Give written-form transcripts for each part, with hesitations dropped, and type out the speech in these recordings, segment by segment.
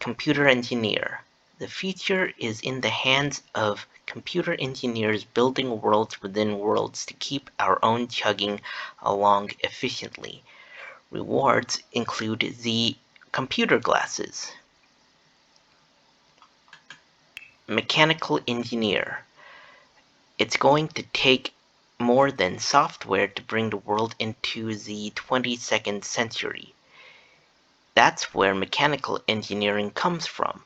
computer engineer. The future is in the hands of computer engineers building worlds within worlds to keep our own chugging along efficiently. Rewards include the computer glasses. Mechanical engineer. It's going to take more than software to bring the world into the 22nd century. That's where mechanical engineering comes from.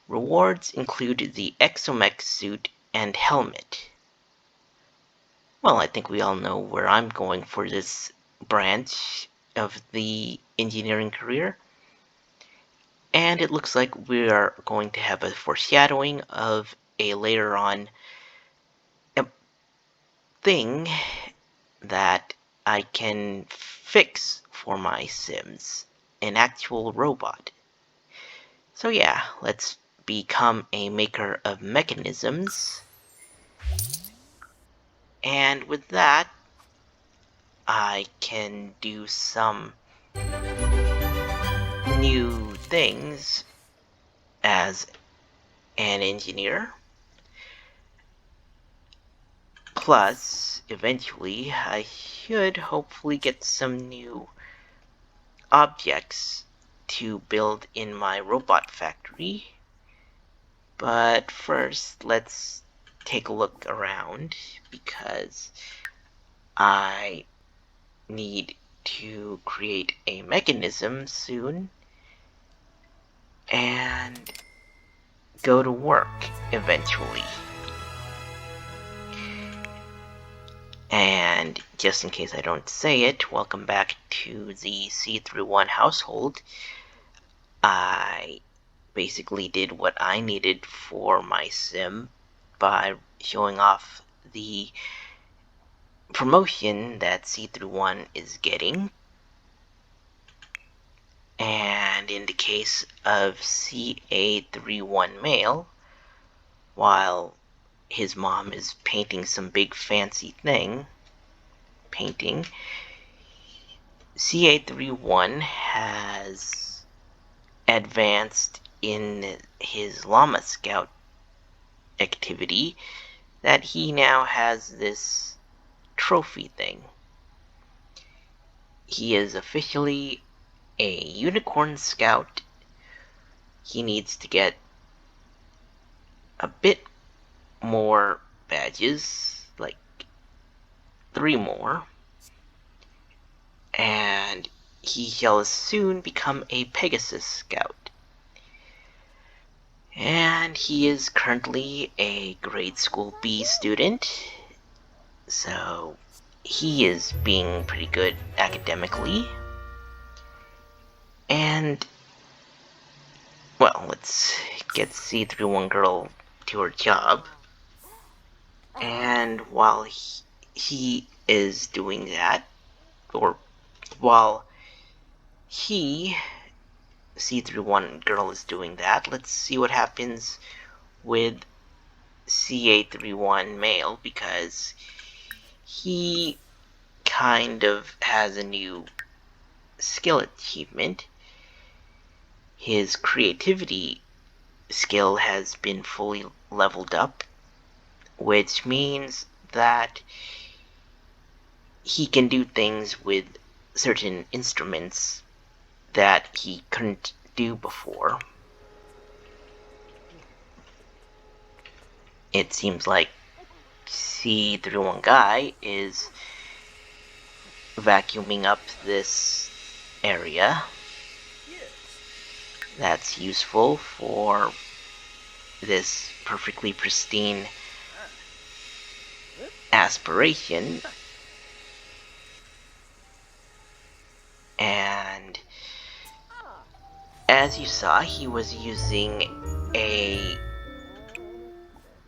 Rewards include the exomech suit and helmet. Well, I think we all know where I'm going for this branch of the engineering career. And it looks like we are going to have a foreshadowing of a later on thing that I can fix for my Sims, an actual robot. So yeah, let's become a maker of mechanisms. And with that, I can do some new things as an engineer. Plus, eventually, I should hopefully get some new objects to build in my robot factory. But first, let's take a look around because I need to create a mechanism soon and go to work eventually. And just in case I don't say it, welcome back to the C31 household. I basically did what I needed for my sim by showing off the promotion that C31 is getting. And in the case of CA31 male, while his mom is painting some big fancy painting, CA31 has advanced in his Llama Scout activity that he now has this trophy thing. He is officially a Unicorn Scout. He needs to get a bit more badges, like 3 more, and he shall soon become a Pegasus Scout. And he is currently a grade school B student, so he is being pretty good academically. And, well, let's get C31 girl to her job. And while he is doing that, or while C31 girl is doing that, let's see what happens with CA31 male, because he kind of has a new skill achievement. His creativity skill has been fully leveled up, which means that he can do things with certain instruments that he couldn't do before. It seems like C31 guy is vacuuming up this area. That's useful for this perfectly pristine aspiration. And as you saw, he was using a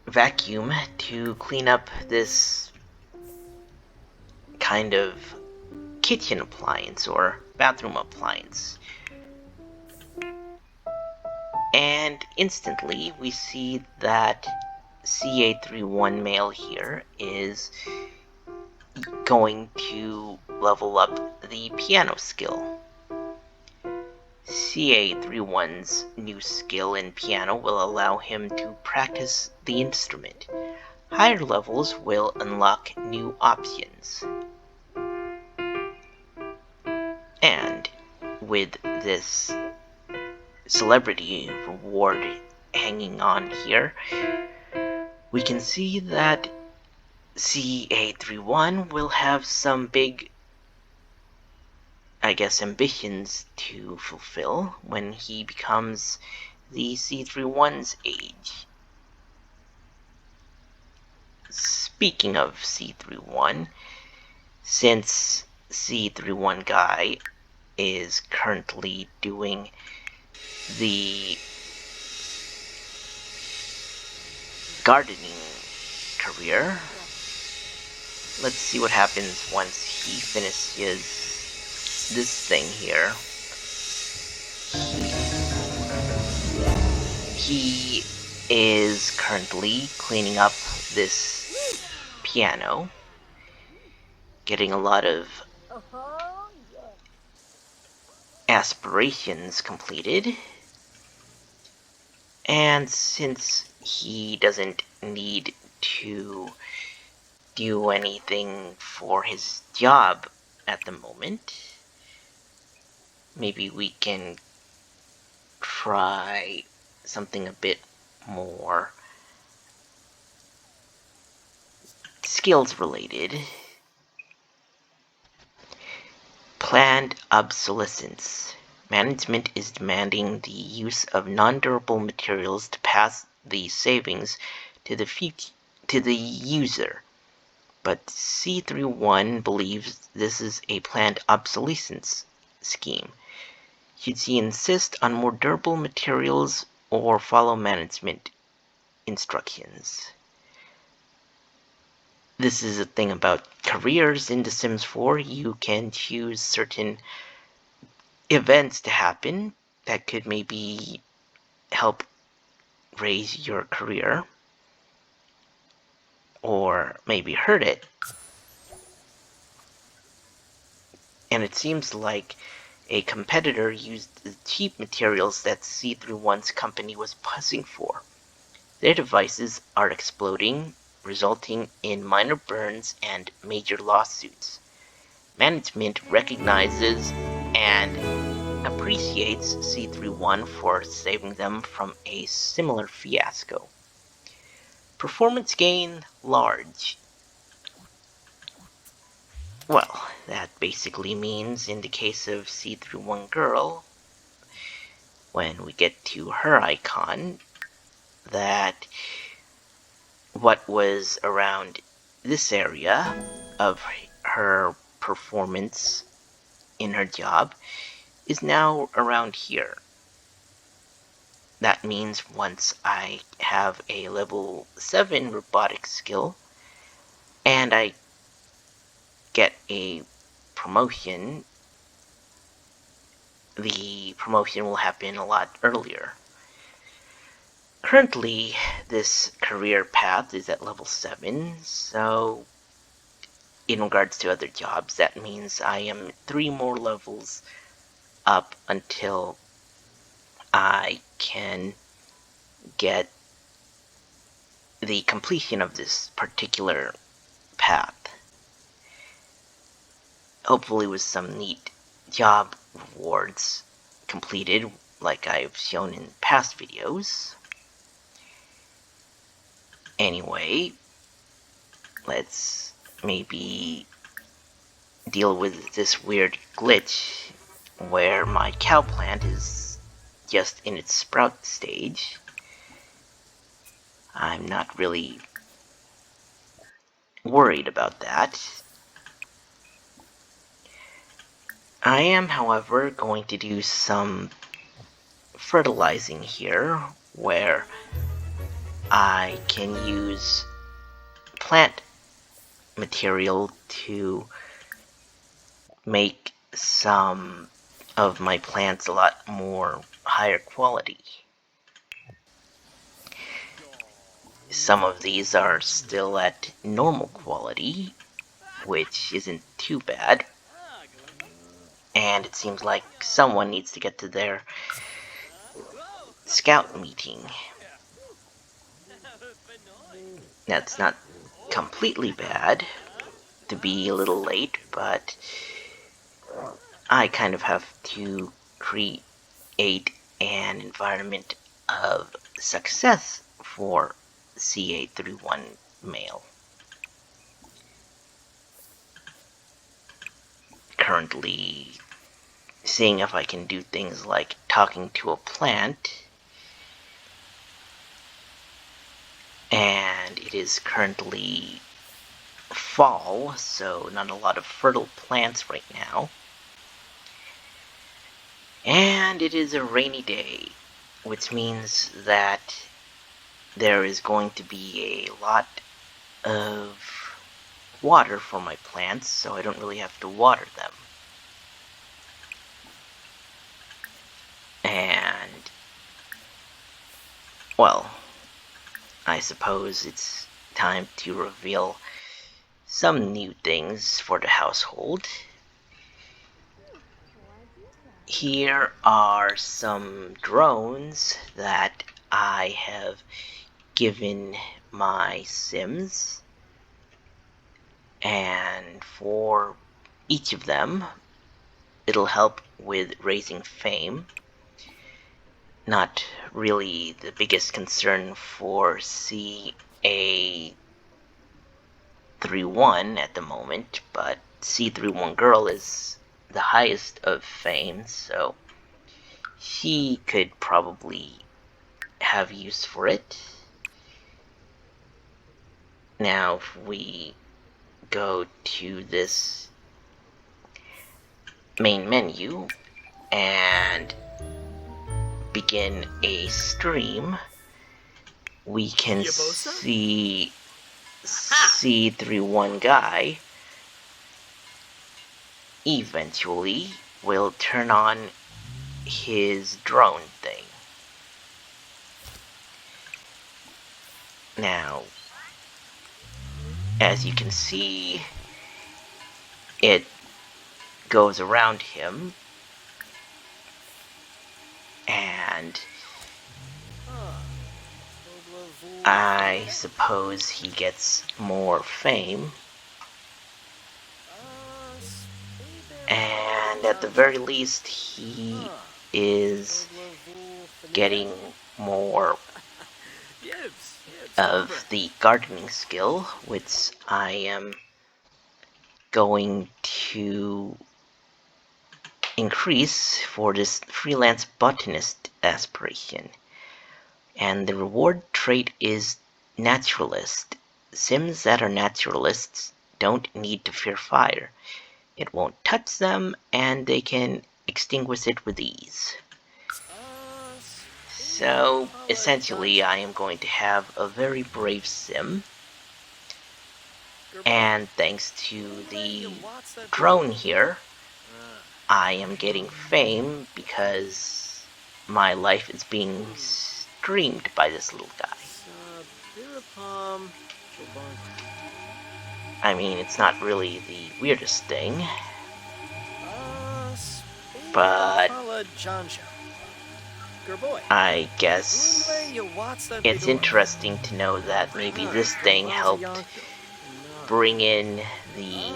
vacuum to clean up this kind of kitchen appliance or bathroom appliance. And instantly we see that CA31 male here is going to level up the piano skill. CA31's new skill in piano will allow him to practice the instrument. Higher levels will unlock new options. And with this celebrity reward hanging on here, we can see that CA31 will have some big, I guess, ambitions to fulfill when he becomes the C31's age. Speaking of C31, since C31 guy is currently doing the gardening career, let's see what happens once he finishes this thing here. He is currently cleaning up this piano, getting a lot of aspirations completed, and since he doesn't need to do anything for his job at the moment, maybe we can try something a bit more skills related. Planned obsolescence. Management is demanding the use of non-durable materials to pass the savings to the user. But C31 believes this is a planned obsolescence scheme. Should he insist on more durable materials or follow management instructions? This is a thing about careers in The Sims 4. You can choose certain events to happen that could maybe help raise your career or maybe hurt it. And it seems like a competitor used the cheap materials that C31's company was pushing for. Their devices are exploding, resulting in minor burns and major lawsuits. Management recognizes and appreciates C31 for saving them from a similar fiasco. Performance gain large. Well, that basically means in the case of C31 girl, when we get to her icon, that what was around this area of her performance in her job is now around here. That means once I have a level 7 robotics skill and I get a promotion, the promotion will happen a lot earlier. Currently, this career path is at level 7, so in regards to other jobs, that means I am 3 more levels up until I can get the completion of this particular path. Hopefully with some neat job rewards completed, like I've shown in past videos. Anyway, let's maybe deal with this weird glitch where my cow plant is just in its sprout stage. I'm not really worried about that. I am, however, going to do some fertilizing here where I can use plant material to make some of my plants a lot more higher quality. Some of these are still at normal quality, which isn't too bad. And it seems like someone needs to get to their scout meeting. That's not completely bad to be a little late, but I kind of have to create an environment of success for CA31 male. Currently seeing if I can do things like talking to a plant, and it is currently fall, so not a lot of fertile plants right now. And it is a rainy day, which means that there is going to be a lot of water for my plants, so I don't really have to water them. And, well, I suppose it's time to reveal some new things for the household. Here are some drones that I have given my Sims, and for each of them it'll help with raising fame. Not really the biggest concern for CA31 at the moment, but C31 Girl is the highest of fame, so she could probably have use for it. Now if we go to this main menu and begin a stream, we can see C31 guy eventually will turn on his drone thing. Now, as you can see, it goes around him, and I suppose he gets more fame. And at the very least, he is getting more of the gardening skill, which I am going to increase for this freelance botanist aspiration. And the reward trait is naturalist. Sims that are naturalists don't need to fear fire. It won't touch them, and they can extinguish it with ease. So, essentially, I am going to have a very brave Sim, and thanks to the drone here, I am getting fame because my life is being streamed by this little guy. I mean, it's not really the weirdest thing, but I guess it's interesting to know that maybe this thing helped bring in the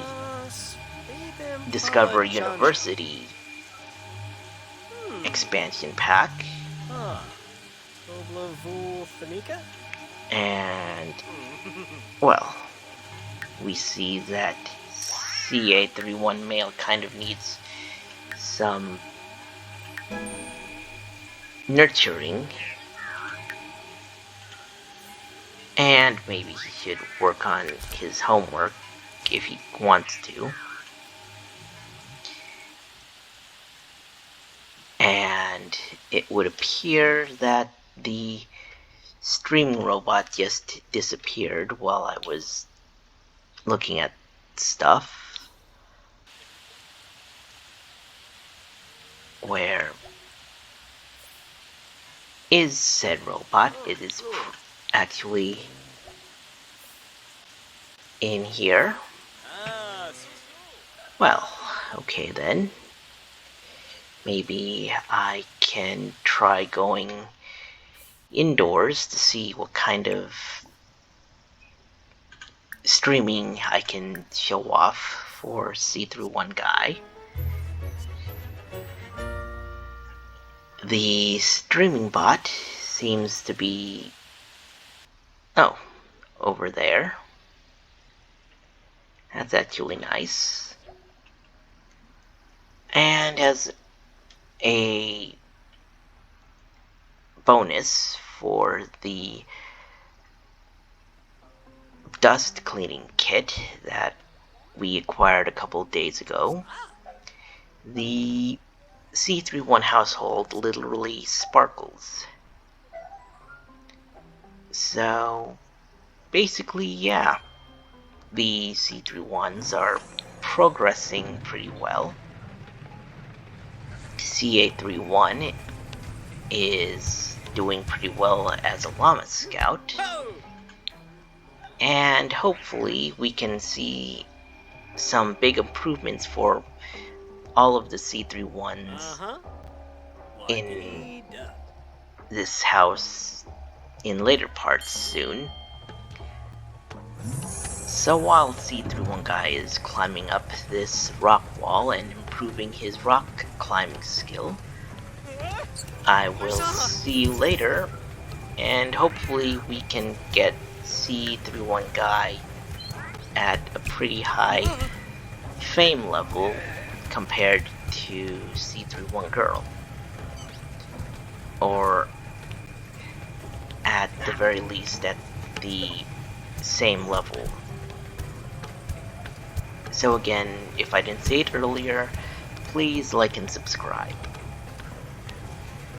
Discover University expansion pack. And, well, we see that CA31 male kind of needs some nurturing, and maybe he should work on his homework if he wants to. And it would appear that the streaming robot just disappeared while I was looking at stuff. Where is said robot? It is actually in here. Well, okay then. maybe I can try going indoors to see what kind of streaming I can show off for C31 Guy. The streaming bot seems to be... oh, over there. That's actually nice. And as a bonus for the dust cleaning kit that we acquired a couple days ago, the C31 household literally sparkles. So basically, yeah, the C31s are progressing pretty well. CA31 is doing pretty well as a llama scout, and hopefully we can see some big improvements for all of the C31s in this house in later parts soon. So while C31 Guy is climbing up this rock wall and improving his rock climbing skill, I will see you later, and hopefully we can get C31 Guy at a pretty high fame level compared to C31 Girl. Or at the very least at the same level. So again, if I didn't say it earlier, please like and subscribe.